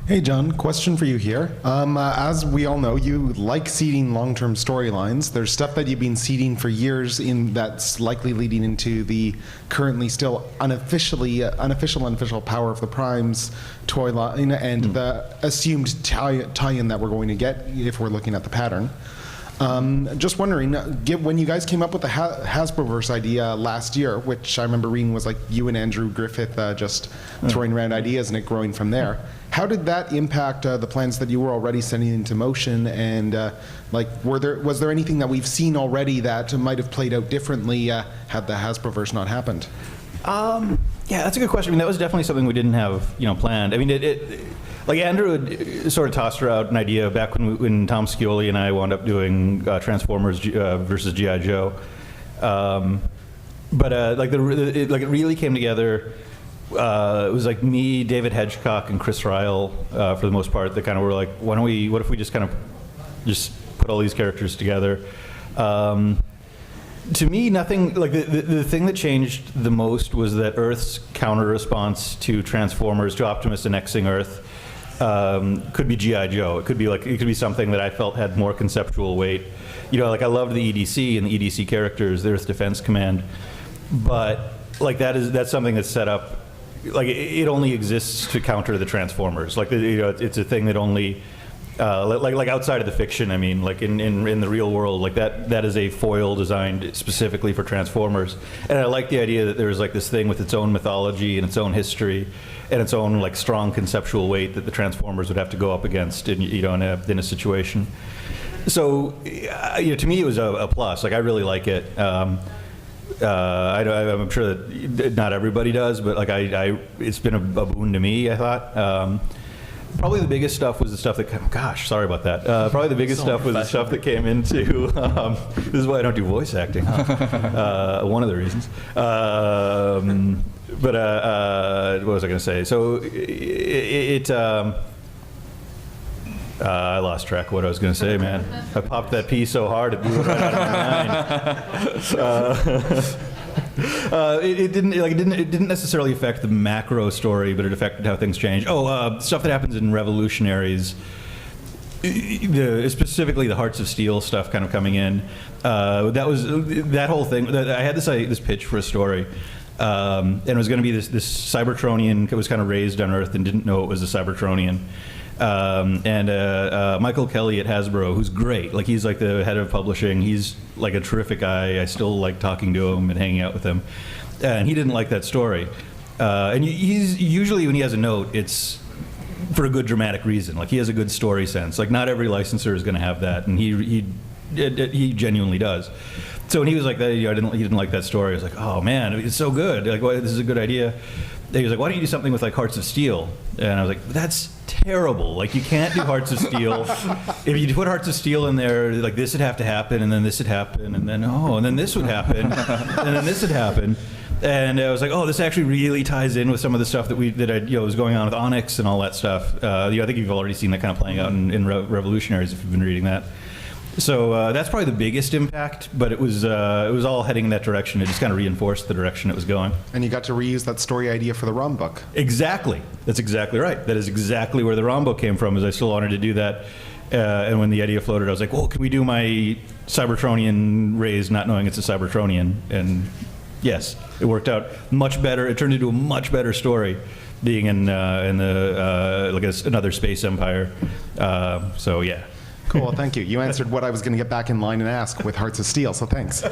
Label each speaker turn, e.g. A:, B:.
A: Hey John, question for you here. As we all know, you like seeding long-term storylines. There's stuff that you've been seeding for years that's likely leading into the currently still unofficial Power of the Primes toy line and the assumed tie-in that we're going to get if we're looking at the pattern. Just wondering, when you guys came up with the Hasbroverse idea last year, which I remember reading was like you and Andrew Griffith just throwing around ideas and it growing from there, how did that impact the plans that you were already setting into motion? And was there anything that we've seen already that might have played out differently had the Hasbroverse not happened?
B: Yeah, that's a good question. I mean, that was definitely something we didn't have, planned. I mean, like Andrew had sort of tossed out an idea back when Tom Scioli and I wound up doing Transformers versus G.I. Joe. But it really came together. It was like me, David Hedgecock, and Chris Ryle for the most part that kind of were like, what if we just kind of just put all these characters together? To me, nothing, like the thing that changed the most was that Earth's counter response to Transformers, to Optimus annexing Earth, could be G.I. Joe. It could be something that I felt had more conceptual weight. Like I loved the EDC and the EDC characters, the Earth Defense Command, but like that's something that's set up, like it only exists to counter the Transformers. Like it's a thing that only like outside of the fiction. I mean, like in the real world, like that is a foil designed specifically for Transformers. And I like the idea that there's like this thing with its own mythology and its own history and its own like strong conceptual weight that the Transformers would have to go up against in a situation. So to me it was a plus. Like I really like it. I'm sure that not everybody does, but like it's been a boon to me, I thought. Probably the biggest stuff was the stuff that, gosh, sorry about that. Probably the biggest stuff was the stuff that came into, this is why I don't do voice acting, huh? One of the reasons. What was I going to say? So I lost track of what I was going to say, man. I popped that pea so hard it blew it right out of my mind. It didn't necessarily affect the macro story, but it affected how things changed. Stuff that happens in Revolutionaries, specifically the Hearts of Steel stuff kind of coming in. That whole thing. I had this pitch for a story, and it was going to be this Cybertronian that was kind of raised on Earth and didn't know it was a Cybertronian. Michael Kelly at Hasbro, who's great. Like he's like the head of publishing. He's like a terrific guy. I still like talking to him and hanging out with him. And he didn't like that story. And he's usually when he has a note, it's for a good dramatic reason. Like he has a good story sense. Like not every licenser is going to have that, and he genuinely does. So when he was like that, he didn't like that story. I was like, oh man, it's so good. Like this is a good idea. He was like, why don't you do something with like Hearts of Steel? And I was like, that's terrible. Like you can't do Hearts of Steel. If you put Hearts of Steel in there, like this would have to happen, and then this would happen, and then this would happen, and then this would happen. And I was like, oh, this actually really ties in with some of the stuff that was going on with Onyx and all that stuff. I think you've already seen that kind of playing out in Revolutionaries if you've been reading that. So that's probably the biggest impact, but it was all heading in that direction. It just kind of reinforced the direction it was going.
A: And you got to reuse that story idea for the ROM book.
B: Exactly. That's exactly right. That is exactly where the ROM book came from, is I still wanted to do that. And when the idea floated, I was like, well, can we do my Cybertronian raised not knowing it's a Cybertronian? And yes, it worked out much better. It turned into a much better story being in another space empire. So yeah.
A: Cool, thank you. You answered what I was going to get back in line and ask with Hearts of Steel, so thanks.